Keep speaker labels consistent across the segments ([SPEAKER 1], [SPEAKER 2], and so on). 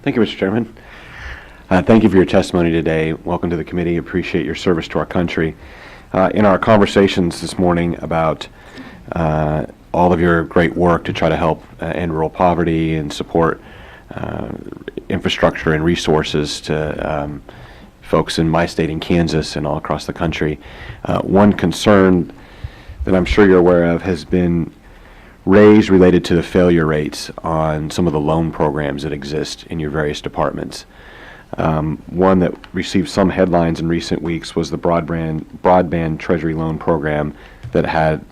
[SPEAKER 1] Thank you, Mr. Chairman. Thank you for your testimony today. Welcome to the committee. Appreciate your service to our country. In our conversations this morning about all of your great work to try to help end rural poverty and support infrastructure and resources to folks in my state in Kansas and all across the country, one concern that I'm sure you're aware of has been raised related to the failure rates on some of the loan programs that exist in your various departments. One that received some headlines in recent weeks was the broadband Treasury loan program that had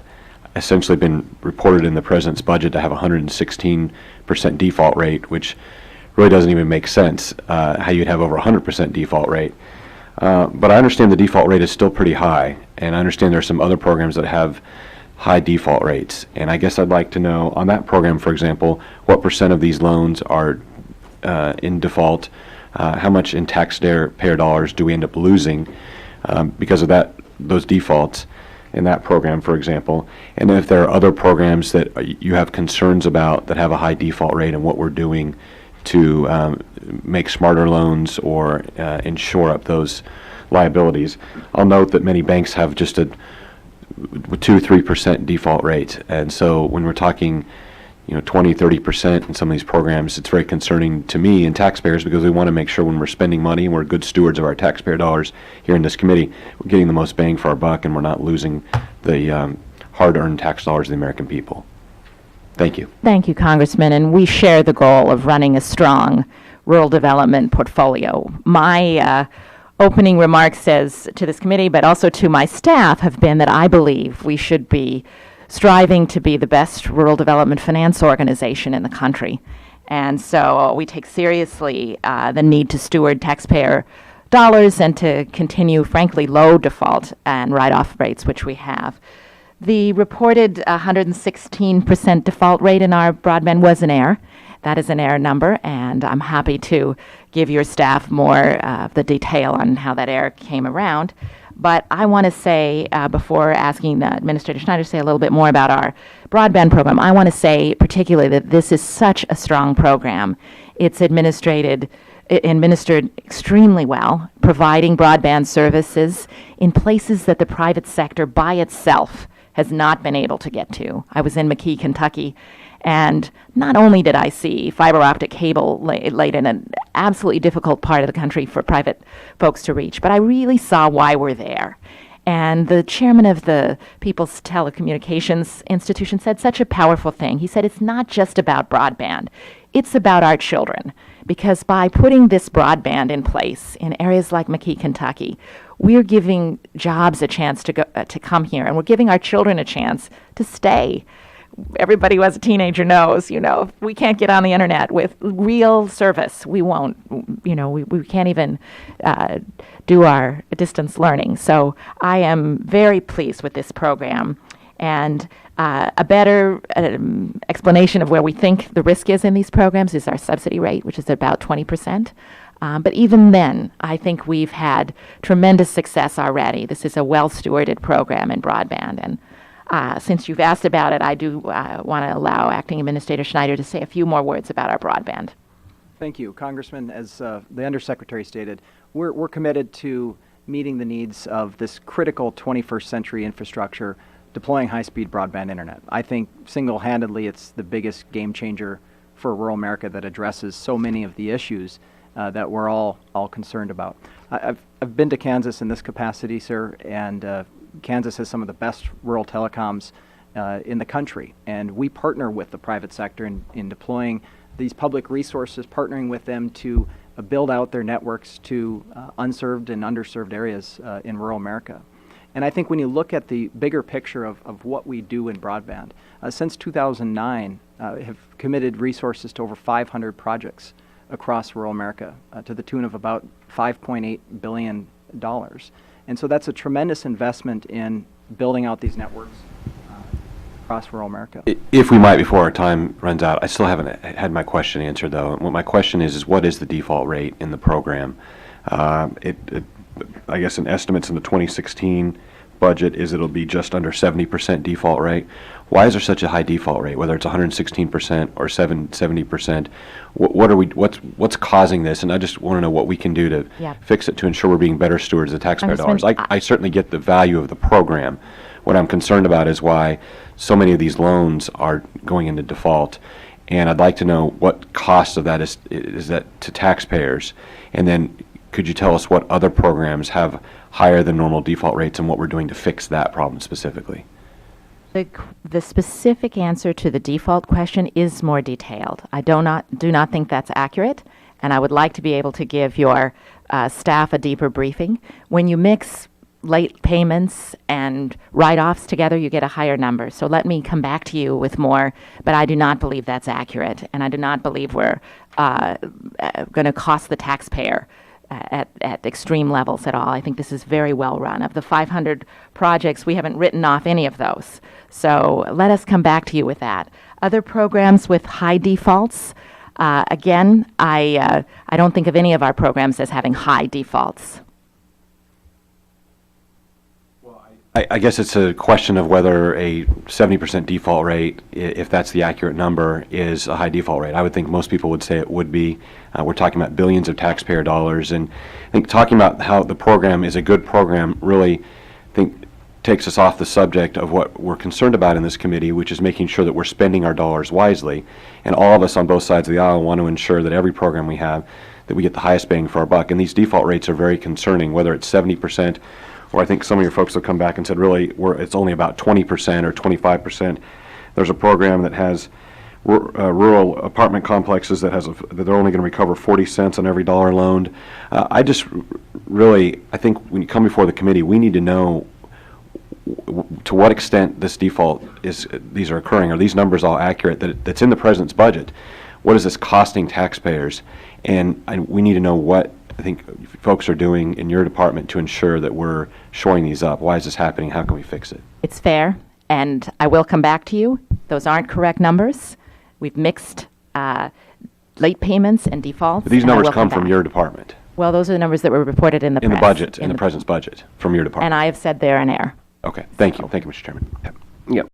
[SPEAKER 1] essentially been reported in the president's budget to have a 116% default rate, which really doesn't even make sense, how you'd have over 100% default rate. But I understand the default rate is still pretty high, and I understand there are some other programs that have high default rates. And I guess I'd like to know, on that program, for example, what % of these loans are in default? How much in taxpayer dollars do we end up losing because of those defaults in that program, for example? And if there are other programs that you have concerns about that have a high default rate, and what we're doing to make smarter loans or insure up those liabilities. I'll note that many banks have just a 2-3% default rate, and so when we're talking 20-30% in some of these programs, it's very concerning to me and taxpayers, because we want to make sure when we're spending money and we're good stewards of our taxpayer dollars here in this committee, we're getting the most bang for our buck and we're not losing the hard-earned tax dollars of the American people. Thank you.
[SPEAKER 2] Thank you, Congressman, and we share the goal of running a strong rural development portfolio. My opening remarks says to this committee, but also to my staff, have been that I believe we should be striving to be the best rural development finance organization in the country. And so we take seriously the need to steward taxpayer dollars and to continue, frankly, low default and write-off rates, which we have. The reported 116% default rate in our broadband was an error. That is an error number, and I'm happy to give your staff more of the detail on how that error came around. But I want to say, before asking Administrator Schneider to say a little bit more about our broadband program, I want to say particularly that this is such a strong program. It's administered extremely well, providing broadband services in places that the private sector by itself has not been able to get to. I was in McKee, Kentucky, and not only did I see fiber optic cable laid in an absolutely difficult part of the country for private folks to reach, but I really saw why we're there. And the chairman of the People's Telecommunications Institution said such a powerful thing. He said, it's not just about broadband, it's about our children. Because by putting this broadband in place in areas like McKee, Kentucky, we're giving jobs a chance to come here, and we're giving our children a chance to stay. Everybody who has a teenager knows, if we can't get on the internet with real service, we won't, we can't even do our distance learning. So I am very pleased with this program. And a better explanation of where we think the risk is in these programs is our subsidy rate, which is about 20%. But even then, I think we've had tremendous success already. This is a well-stewarded program in broadband. And since you've asked about it, I do want to allow Acting Administrator Schneider to say a few more words about our broadband.
[SPEAKER 3] Thank you, Congressman. As the Undersecretary stated, we're committed to meeting the needs of this critical 21st century infrastructure, deploying high-speed broadband internet. I think single-handedly it's the biggest game changer for rural America that addresses so many of the issues that we're all concerned about. I've been to Kansas in this capacity, sir, and Kansas has some of the best rural telecoms in the country, and we partner with the private sector in deploying these public resources, partnering with them to build out their networks to unserved and underserved areas in rural America. And I think when you look at the bigger picture of what we do in broadband, since 2009, have committed resources to over 500 projects across rural America to the tune of about $5.8 billion. And so that's a tremendous investment in building out these networks across rural America.
[SPEAKER 1] If we might, before our time runs out, I still haven't had my question answered, though. What my question is what is the default rate in the program? I guess in estimates in the 2016 budget is it'll be just under 70% default rate. Why is there such a high default rate, whether it's 116% or 70%? What's causing this? And I just want to know what we can do to
[SPEAKER 2] Yeah.
[SPEAKER 1] fix it to ensure we're being better stewards of the taxpayer
[SPEAKER 2] Congressman,
[SPEAKER 1] dollars. I certainly get the value of the program. What I'm concerned about is why so many of these loans are going into default. And I'd like to know what cost of that is that to taxpayers. And then could you tell us what other programs have higher than normal default rates and what we're doing to fix that problem specifically?
[SPEAKER 2] The specific answer to the default question is more detailed. I do not think that's accurate, and I would like to be able to give your staff a deeper briefing. When you mix late payments and write-offs together, you get a higher number. So let me come back to you with more, but I do not believe that's accurate, and I do not believe we're going to cost the taxpayer at extreme levels at all. I think this is very well run. Of the 500 projects, we haven't written off any of those. So let us come back to you with that. Other programs with high defaults, again, I don't think of any of our programs as having high defaults.
[SPEAKER 1] I guess it's a question of whether a 70% default rate, if that's the accurate number, is a high default rate. I would think most people would say it would be. We're talking about billions of taxpayer dollars, and I think talking about how the program is a good program really, I think, takes us off the subject of what we're concerned about in this committee, which is making sure that we're spending our dollars wisely. And all of us on both sides of the aisle want to ensure that every program we have, that we get the highest bang for our buck. And these default rates are very concerning, whether it's 70%, or I think some of your folks have come back and said, really, it's only about 20% or 25%. There's a program that has rural apartment complexes that that they're only going to recover 40 cents on every dollar loaned. I think when you come before the committee, we need to know to what extent these are occurring. Are these numbers all accurate? That's in the president's budget. What is this costing taxpayers? And we need to know what I think folks are doing in your department to ensure that we're shoring these up. Why is this happening? How can we fix it?
[SPEAKER 2] It's fair, and I will come back to you. Those aren't correct numbers. We've mixed late payments and defaults.
[SPEAKER 1] But these
[SPEAKER 2] and I
[SPEAKER 1] numbers
[SPEAKER 2] will
[SPEAKER 1] come
[SPEAKER 2] back.
[SPEAKER 1] from your department.
[SPEAKER 2] Well, those are the numbers that were reported in the press.
[SPEAKER 1] In the president's budget from your department.
[SPEAKER 2] And I have said they're in error.
[SPEAKER 1] Okay. Thank you. Thank you, Mr. Chairman.
[SPEAKER 4] Yep.